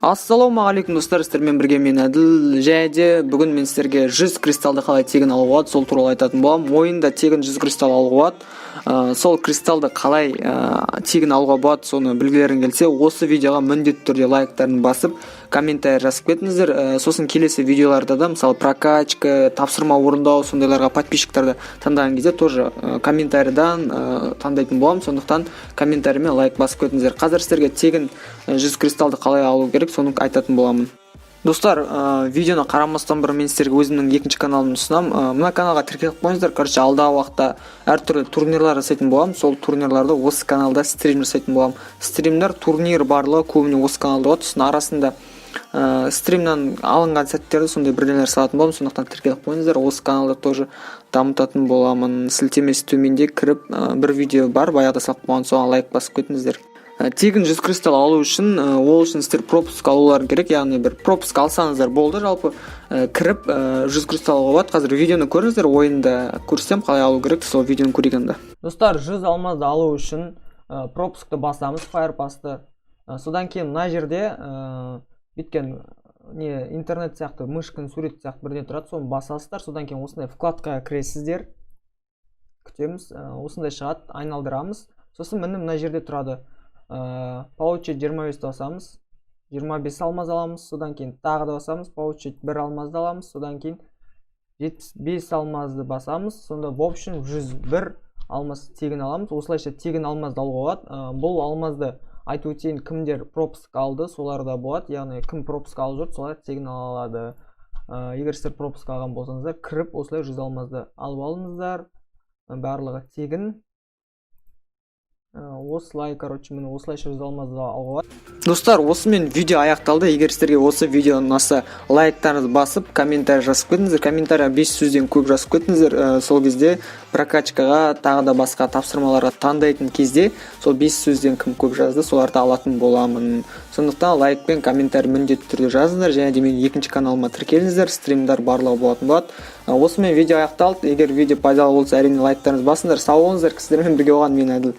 Ассалаумағалейкум достар, сіздермен бірге мен Әділ. Және де бүгін мен сіздерге 100 кристалды қалай тегін алуға болады, сол туралы айтатын боламын. Ойында тегін 100 кристалл алуға болады. Сол кристалды қалай тегін алуға болады, соны білгілерің келсе, осы видеоға міндетті түрде лайктарын басып, комментарий жазып кетіңіздер. Сосын келесі видеоларда да, мысалы прокачка, тапсырма орындау, сондайларға подписчиктарды таңдаған кезде тоже комментарийдан таңдайтын боламын. Сондықтан комментариймен лайк басып кетіңіздер. Қазір сіздерге тегін 100 кристалды қалай алу керек, соны айтатын боламын. Достар, видеоны қарамастан бұрын мен сіздерге өзімнің екінші каналымды ұсынамын. Мына каналға тіркеліп қойыңыздар. Алдағы уақытта әртүрлі турнирлар жасайтын боламын. Сол турнирларды осы каналда стрим жасайтын боламын. Стримдер, турнир барлығы көбіне осы каналда болады. Сосын арасында стримнан алынған сәттерді сондай бірдеңелер салатын боламын. Сондықтан тіркеліп қойыңыздар. Осы каналда тоже дамытатын боламын. Сілтемесі төменде кіріп бір видео бар, баяғыда салып қойған, соған лайк басып кетіңіздер. Тегін 100 кристалл алу үшін, ол үшін сіздер пропуск алулар керек, яғни бір пропуск алсаңыздар болды, жалпы кіріп 100 кристалл алуға болады. Қазір видеоны көріңіздер, ойында көрсем қалай алу керек, сол видеоны көргенде. Достар, 100 алмазды алу үшін пропускты басамыз, фаерпасты. Содан кейін мына жерде өткен интернет сияқты, мышканың суреті сияқты бірден тұрады, соны басасыздар. Содан кейін осындай вкладкаға кіресіздер. Күтеміз, осындай шығады, айналдырамыз. Сосын міне мына жерде тұрады. Получить 25 басамыз, 25 алмаз аламыз, содан кейін тағы да басамыз, получить 1 алмазды аламыз, содан кейін 75 алмазды басамыз, сонда в общем 101 алмаз тегін аламыз. Осылайша тегін алмазды алуға болады. Бұл алмазды айтып өтейін, кімдер пропуск алды, солар да болады, яғни кім пропуск алып жүр, солар тегін ала алады. Егер сіздер пропуск алған болсаңыздар, кіріп осылай 100 алмазды алып алыңыздар, барлығы тегін. Осылай, міне осылайша 100 алмазды алуға. Достар, осымен видео аяқталды. Егер сіздерге осы видео ұнаса, лайктарыңызды басып, комментарий жазып кетіңіздер. Комментария 5 сөзден көп жазып кетіңіздер. Сол кезде прокачкаға, тағы да басқа тапсырмаларға таңдайтын кезде, сол 5 сөзден кім көп жазды, соларды алатын боламын. Сондықтан лайк пен комментарий міндетті түрде жазыңыздар. Және де менің екінші каналыма тіркеліңіздер, стримдар барлығы болатын болады. Осымен видео аяқталды. Егер видео пайдалы болса, әрине лайктарыңызды басыңыздар. Сау болыңыздар, сіздермен бірге болған мен Әділ.